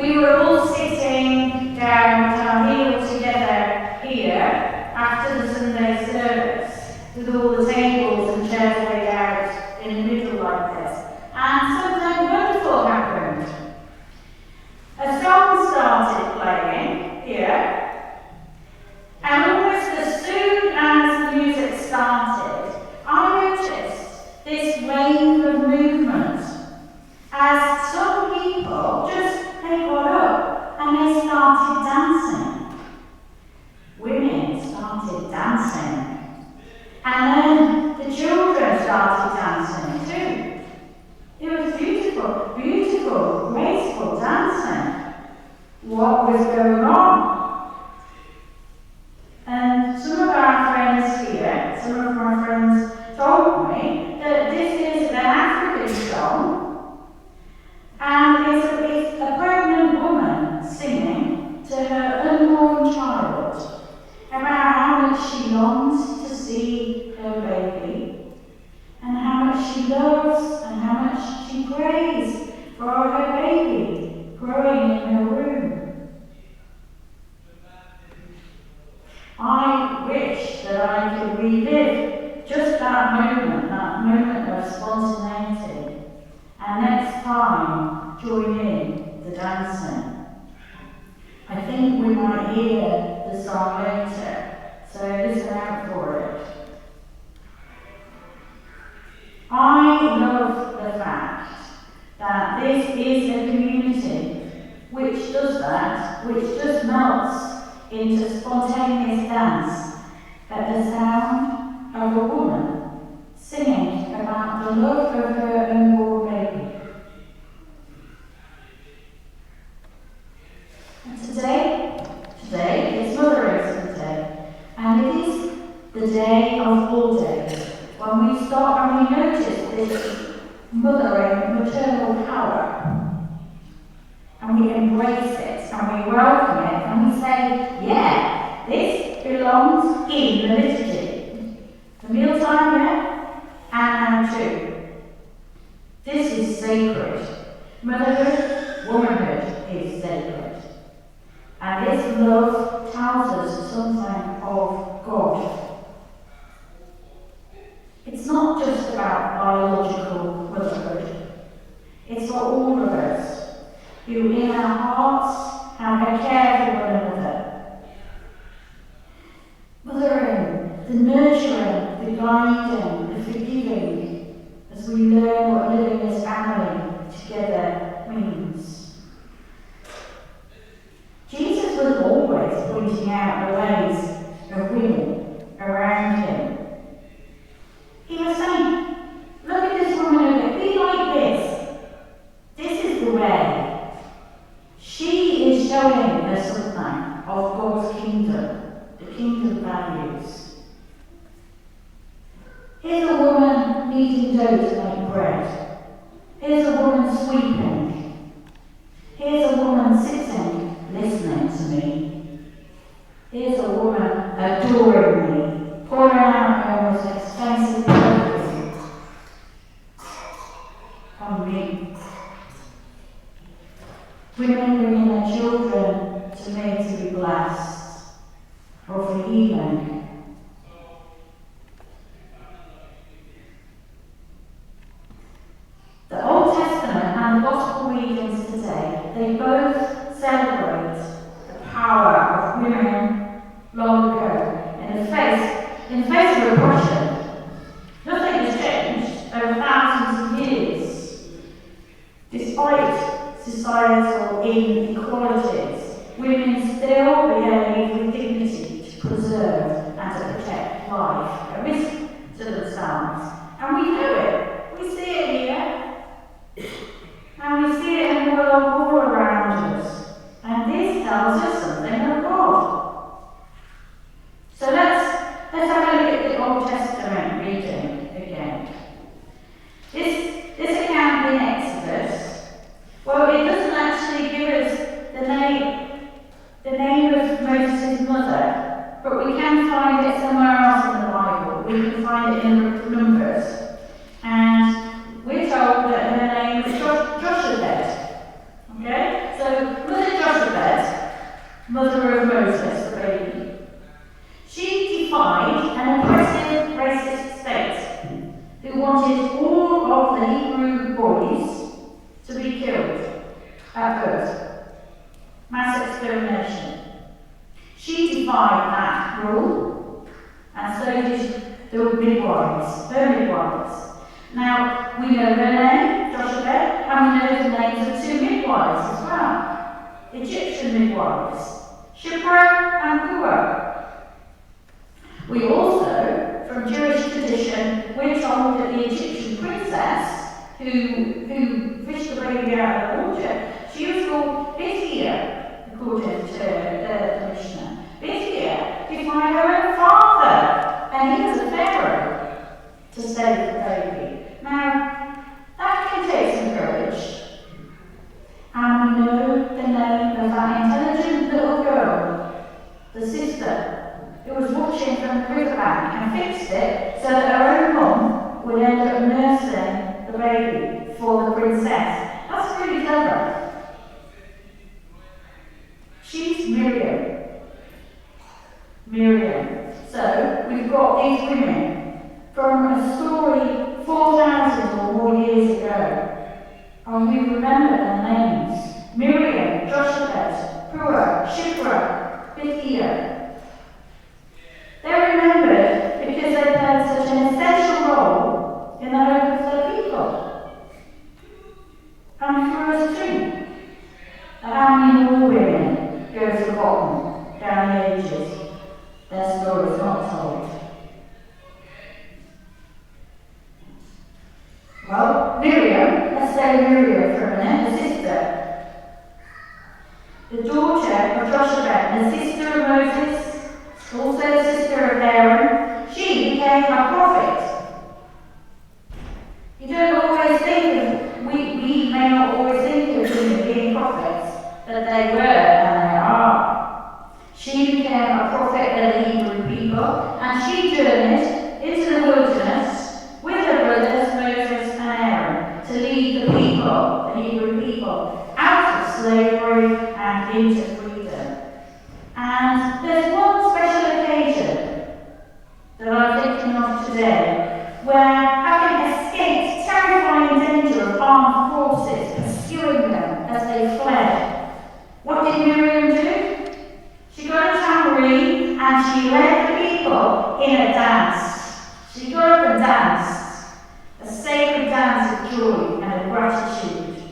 we were all sitting down with our meal together here after the Sunday service, with all the tables and chairs laid out in the middle like this. And something wonderful happened. A song started playing here, and almost as soon as the music started, I noticed this wave of movement as some people they got up and they started dancing. Women started dancing, and then the children started dancing too. It was beautiful, beautiful, graceful dancing. What was going on? And some of our friends here, some of my friends told me that this is an African song, and it's a pregnant woman singing to her unborn child about how much she longs to see her baby, and how much she loves and how much she prays for her baby growing in her womb. I wish that I could relive just that moment of spontaneity, and next time join in the dancing. I think we might hear the song later, so listen out for it. I love the fact that this is a community which does that, which just melts into spontaneous dance at the sound of a woman singing about the love of her unborn baby. And today is Motherhood Day, and it is the day of all days, when we stop and we notice this maternal power, and we embrace it, and we welcome it, and we say, yeah, this belongs in the liturgy. The mealtime, yeah, and now too. This is sacred. Motherhood, womanhood is sacred. And this love tells us something of God. It's not just about biological motherhood. It's for all of us who in our hearts have a care for one another. Mothering, the nurturing, the guiding, the forgiving, as we learn what living as family together means. Jesus was always pointing out the ways of women around him. He was saying, look at this woman over there, be like this. This is the way. She is showing us something of God's kingdom, the kingdom values. Here's a woman kneading dough to make bread. Here's a woman sweeping. Here's a woman sitting, listening to me. Here's a woman adoring me, pouring out her most expensive perfume on me. Women bringing their children to me to be blessed, or for healing. The Old Testament and the Gospel readings today, they both celebrate the power of women long ago in the face of oppression. Nothing has changed over thousands of years. Despite societal inequalities, women still behave with dignity to preserve and to protect life, a risk to themselves. And we know it. We see it here. And we see it in the world all around us. And this tells us something of God. So let's have a look at the Old Testament reading again. This account in Exodus, well, it doesn't actually give us the name of Moses' mother, but we can find it somewhere else in the Bible. We can find it in Numbers. And we're told that her name was Joshua. Okay? So mother of Moses, the baby. She defied an oppressive racist state who wanted all of the Hebrew boys to be killed at birth. Mass extermination. She defied that rule, and so did the midwives, her midwives. Now, we know her name, Joshua, and we know the names of two midwives as well. Egyptian midwives, Shipra and Puah. We also, from Jewish tradition, we're told that the Egyptian princess who fished the baby out of the water, she was called Bithia, according to the Mishnah. Bithia defied her own father, and he was a pharaoh, to save the baby. Now, that can take some courage. And we know the name of that intelligent little girl, the sister, who was watching from the riverbank and fixed it so that her own mum would end up nursing the baby for the princess. That's really clever. She's Miriam. So, we've got these women from a story 4,000 or more years ago. And we remember their names. Miriam, Joshua, Puah, Shipra, Bithia. They're remembered because they played such an essential role in the hope of their people. And for us too. How many more women go forgotten down the ages? Their stories not told. Well, Miriam, let's say Miriam for a minute, the sister. The daughter of Joshua, the sister of Moses, also the sister of Aaron, she became a prophet. You don't always think of, we may not always think of women being prophets, but they were and they are. She became a prophet of the Hebrew people, and she journeyed into the wilderness with her brothers Moses and Aaron to lead the people, the Hebrew people, out of slavery and into freedom. And there's one special occasion that I'm thinking of today, where having escaped terrifying danger of armed forces pursuing them as they fled, what did Miriam do? She got a tambourine and she led the people in a dance. She got up and danced, a sacred dance of joy and of gratitude.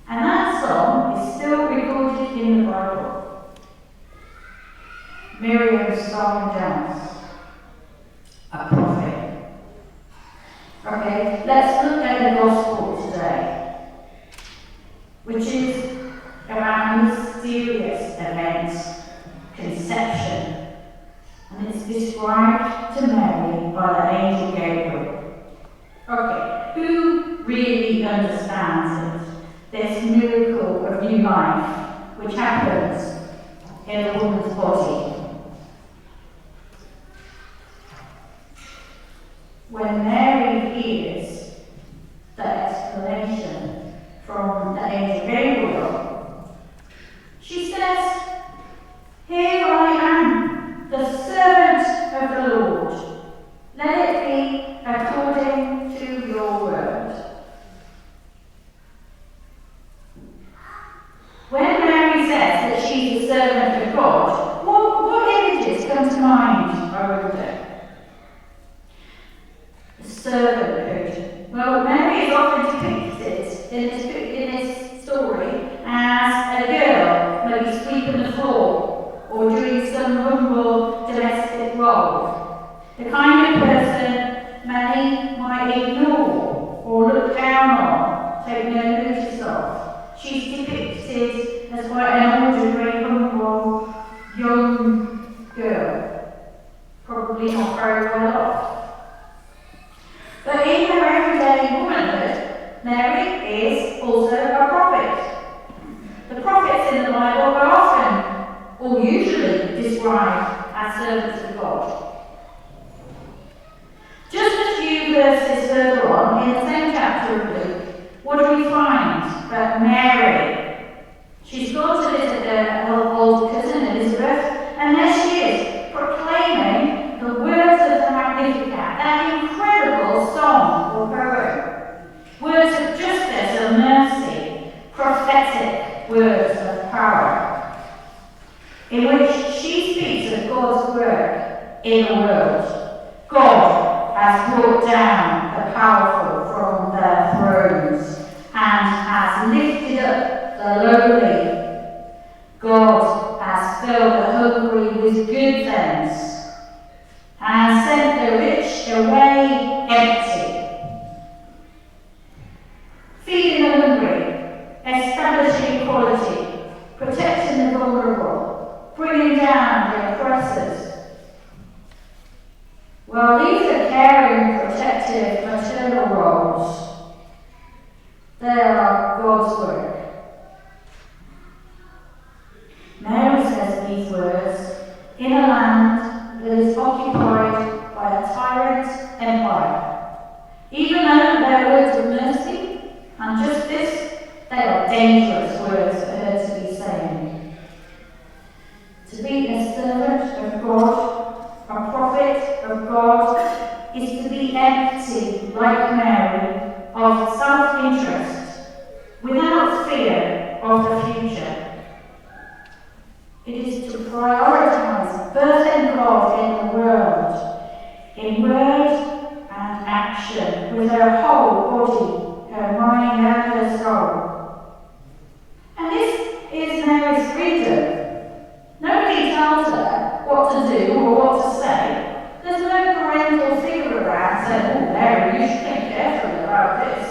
And that song is still recorded in the Bible. Miriam's song and dance. A prophet. Okay, let's look at the gospel today, which is about a mysterious event, conception, and it's described to Mary by the angel Gabriel. Okay, who really understands it? This miracle of new life, which happens in a woman's body. When Mary hears the explanation from the angel Gabriel, she says, "Here I am, the servant of the Lord. Let it be according to your word." When Mary says that she's the servant of God, what images come to mind, I wonder? Servanthood. Well, Mary is often depicted in this story as a girl, maybe sweeping the floor or doing some humble domestic role. The kind of person many might ignore or look down on, take no notice of. She's depicted as quite an ordinary, humble, young girl, probably not very well off. But in her everyday womanhood, Mary is also a prophet. The prophets in the Bible are often, or usually, described as servants of God. Just a few verses further on, in the same chapter of Luke, what do we find? But Mary, she's gone to visit her old cousin power, in which she speaks of God's work in the world. God has brought down the powerful from their thrones and has lifted up the lowly. God has filled the hungry with good things and sent the rich away empty. Feeding the hungry, establishing equality, protecting the vulnerable, bringing down the oppressors. Well, these are caring, protective, maternal roles. They are God's work. Mary says these words in a land that is occupied by a tyrant empire. Even though they're words of mercy and justice, they are dangerous words for her to be saying. To be a servant of God, a prophet of God, is to be empty, like Mary, of self-interest, without fear of the future. It is to prioritize birthing God in the world, in word and action, with her whole body, her mind and her soul. And this is Mary's freedom. Nobody tells her what to do or what to say. There's no parental figure around saying, "Oh, Mary, you should think carefully about this."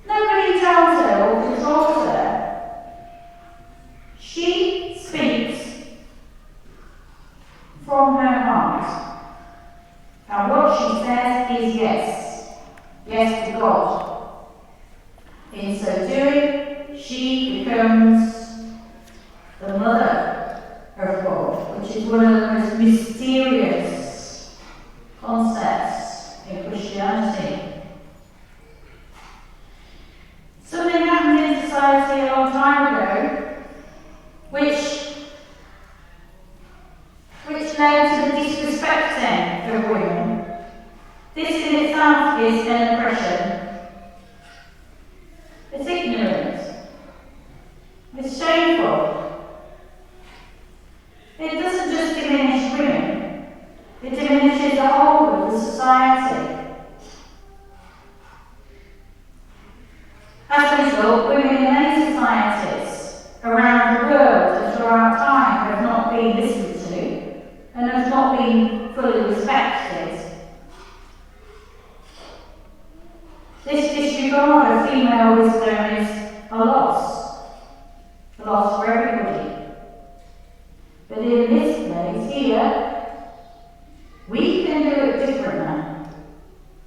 Nobody tells her or controls her. She speaks from her heart. And what she says is yes. Yes to God. In so doing, she becomes the mother of God, which is one of the most mysterious concepts in Christianity. Something happened in society a long time ago which led to the disrespecting of women. This in itself is an oppression. It's ignorant. It's shameful. It doesn't just diminish women, it diminishes the whole of the society. As a result, women in many societies around the world and throughout time have not been listened to and have not been fully respected. This disregard of female wisdom is a loss for everybody. But in this place here, we can do it differently.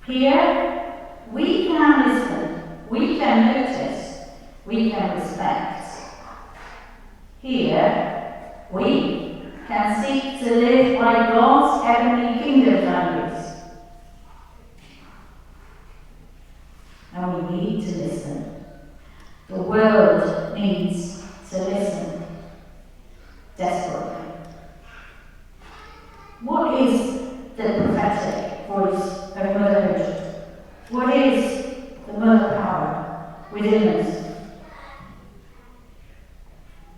Here, we can listen, we can notice, we can respect. Here, we can seek to live by God's heavenly kingdom values. And we need to listen. The world needs to listen. Desperately. What is the prophetic voice of motherhood? What is the mother power within us?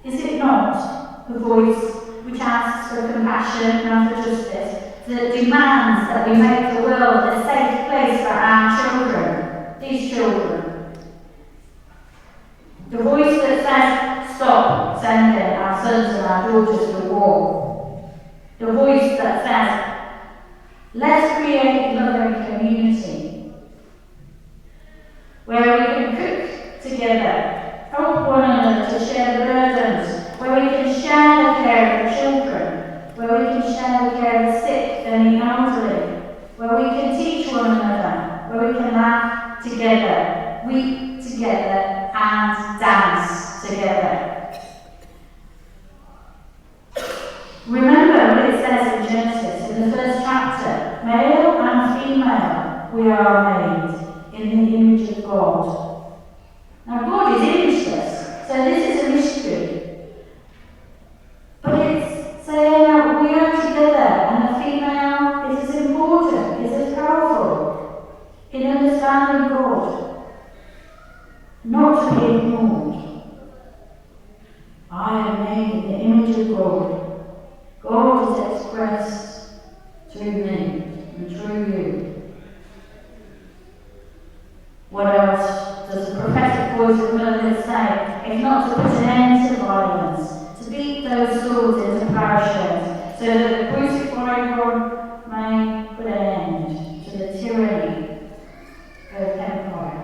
Is it not the voice which asks for compassion and for justice, that demands that we make the world a safe place for our children, these children? The voice that says, stop sending our sons and our daughters to war. The voice that says, let's create loving community, where we can cook together, help one another to share the burdens, where we can share the care of the children, where we can share the care of the sick and the elderly, where we can teach one another, where we can laugh together, weep together, and dance together. Remember what it says in Genesis, in the first chapter, male and female we are made in the image of God. Now God is imageless, so this is a mystery. But it's saying that we are together and the female is as important, is as powerful in understanding God, not to be ignored. put an end to violence, to beat those swords into plowshares, so that the crucified one may put an end to the tyranny of empire.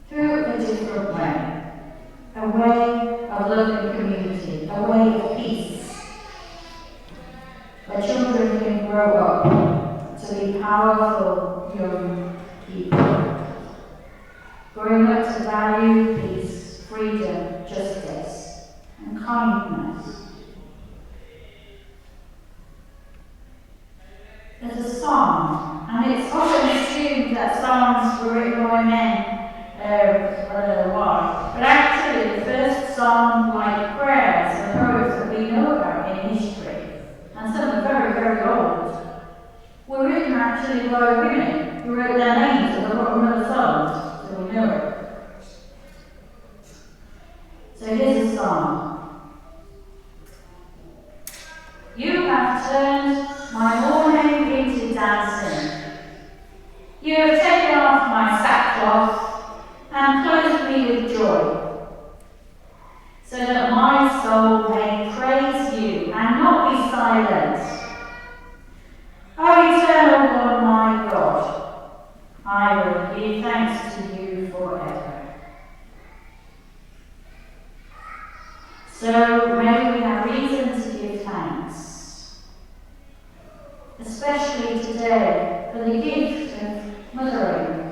Through a different way, a way of love and community, a way of peace, where children can grow up to be powerful young people, growing up to value peace, freedom, justice, and kindness. There's a song, and it's often assumed that songs were written by men. I don't know why, but actually the first song, like prayers and poems that we know about in history, and some are very, very old, were written actually by women who wrote their names at the bottom of the songs, so we know it. So here's a song. You have turned my mourning into dancing. You have taken off my sackcloth and clothed me with joy, so that my soul may praise you and not be silent. O eternal Lord my God, I will give thanks to you forever. So may we have reason to give thanks, especially today for the gift of mothering.